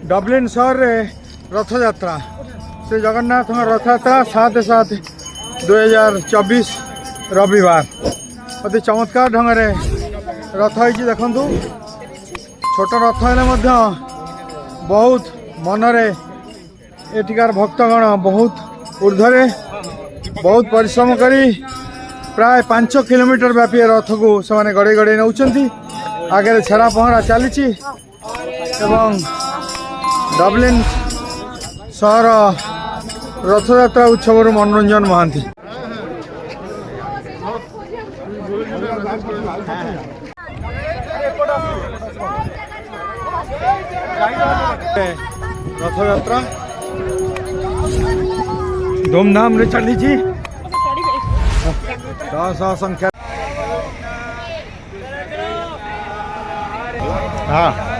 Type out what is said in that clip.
Dublin सहर में रथयात्रा श्री जगन्नाथ रथयात्रा 7/7/2024 रविवार अति चमत्कार ढंग से रथ हो देखु छोट रथ है बहुत मनरे एठिकार भक्तगण बहुत ऊर्धरे बहुत परिश्रम करी प्राय 5 किलोमीटर व्यापी रथ को से गड़े गड़े नौ आगे छेरा पहरा चली डब्लिन सहर रथयात्रा उत्सव मनोरंजन महांती रथयात्रा धूमधाम रे चली संख्या हाँ